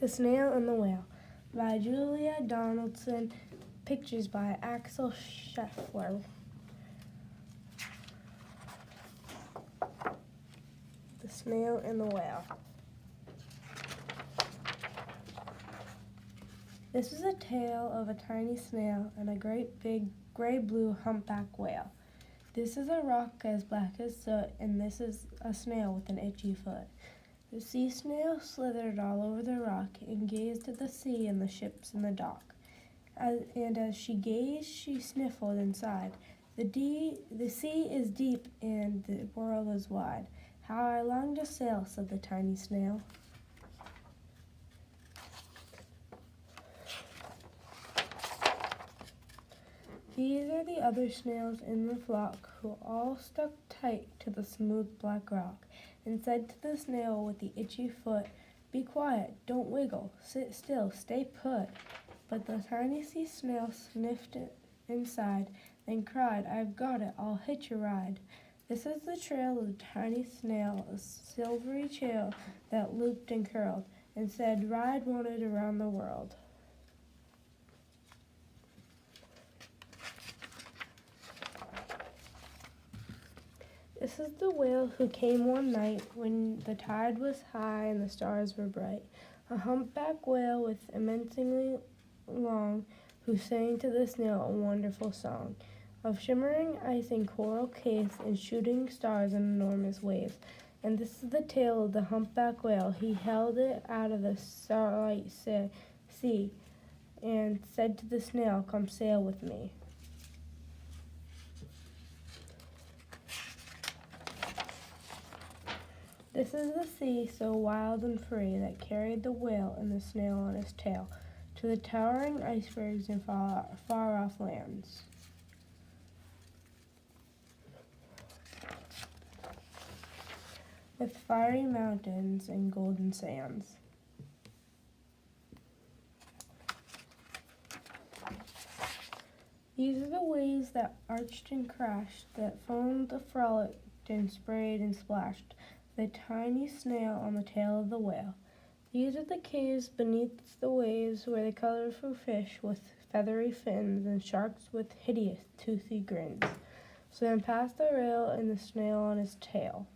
The Snail and the Whale by Julia Donaldson, pictures by Axel Scheffler. The Snail and the Whale. This is a tale of a tiny snail and a great big gray-blue humpback whale. This is a rock as black as soot, and this is a snail with an itchy foot. The sea snail slithered all over the rock and gazed at the sea and the ships in the dock. And as she gazed, she sniffled and sighed. The sea is deep and the world is wide. How I long to sail, said the tiny snail. These are the other snails in the flock, who all stuck tight to the smooth black rock, and said to the snail with the itchy foot, "Be quiet, don't wiggle, sit still, stay put." But the tiny sea snail sniffed and sighed, then cried, "I've got it, I'll hitch a ride." This is the trail of the tiny snail, a silvery tail that looped and curled, and said, "Ride wanted around the world." This is the whale who came one night when the tide was high and the stars were bright, a humpback whale with immensely long, who sang to the snail a wonderful song of shimmering ice and coral caves and shooting stars in enormous waves. And this is the tale of the humpback whale. He held it out of the starlight sea and said to the snail, "Come sail with me." This is the sea, so wild and free, that carried the whale and the snail on his tail to the towering icebergs and far-off lands. With fiery mountains and golden sands. These are the waves that arched and crashed, that foamed, frolicked, and sprayed and splashed the tiny snail on the tail of the whale. These are the caves beneath the waves where the colorful fish with feathery fins and sharks with hideous toothy grins swam past the rail and the snail on his tail.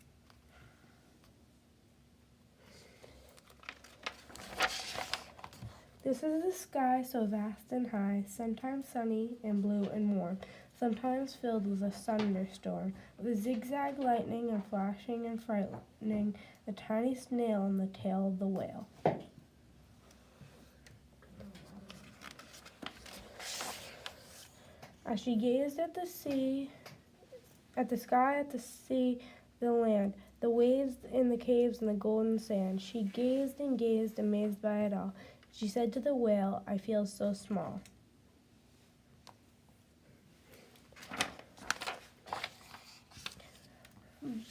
This is the sky so vast and high, sometimes sunny and blue and warm, sometimes filled with a thunderstorm, with zigzag lightning and flashing and frightening the tiny snail on the tail of the whale. As she gazed at the sea, at the sky, at the sea, the land, the waves in the caves and the golden sand, she gazed and gazed, amazed by it all. She said to the whale, "I feel so small."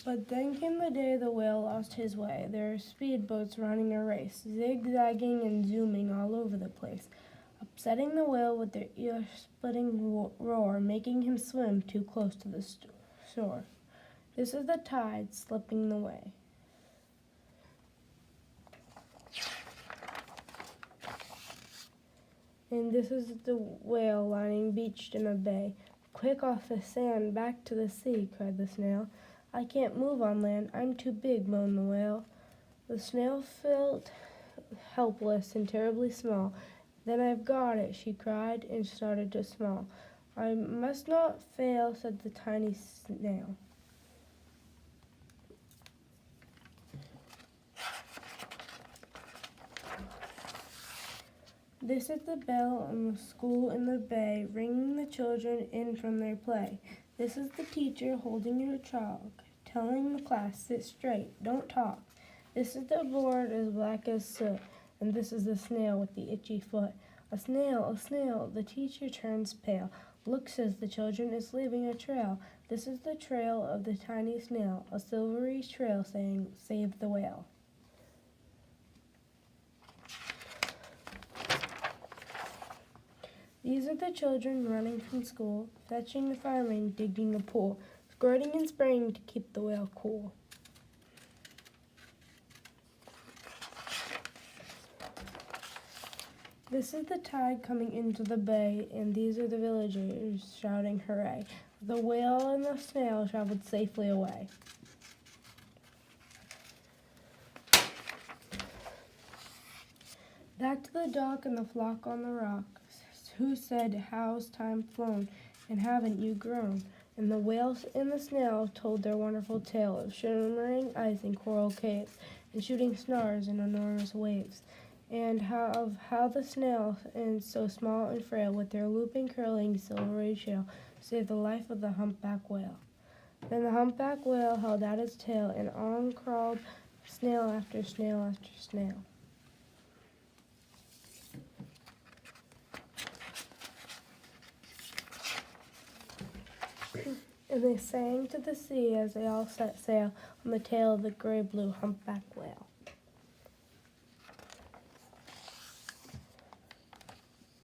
But then came the day the whale lost his way. There were speedboats running a race, zigzagging and zooming all over the place, upsetting the whale with their ear-splitting roar, making him swim too close to the shore. This is the tide slipping the way. And this is the whale lying beached in a bay. "Quick off the sand, back to the sea," cried the snail. "I can't move on land, I'm too big," moaned the whale. The snail felt helpless and terribly small. "Then I've got it," she cried, and started to smile. "I must not fail," said the tiny snail. This is the bell in the school in the bay, ringing the children in from their play. This is the teacher holding her chalk, telling the class, "Sit straight, don't talk." This is the board as black as soot, and this is the snail with the itchy foot. "A snail, a snail," the teacher turns pale. "Look," says the children, "it's leaving a trail." This is the trail of the tiny snail, a silvery trail saying, "Save the whale." These are the children running from school, fetching the fireman, digging a pool, squirting and spraying to keep the whale cool. This is the tide coming into the bay, and these are the villagers shouting hooray. The whale and the snail traveled safely away. Back to the dock and the flock on the rocks, who said, how's time flown, and haven't you grown? And the whale and the snail told their wonderful tale of shimmering ice in coral caves, and shooting stars in enormous waves, and how the snail, and so small and frail, with their looping, curling, silvery shell, saved the life of the humpback whale. Then the humpback whale held out its tail, and on crawled snail after snail after snail. And they sang to the sea as they all set sail on the tail of the gray-blue humpback whale.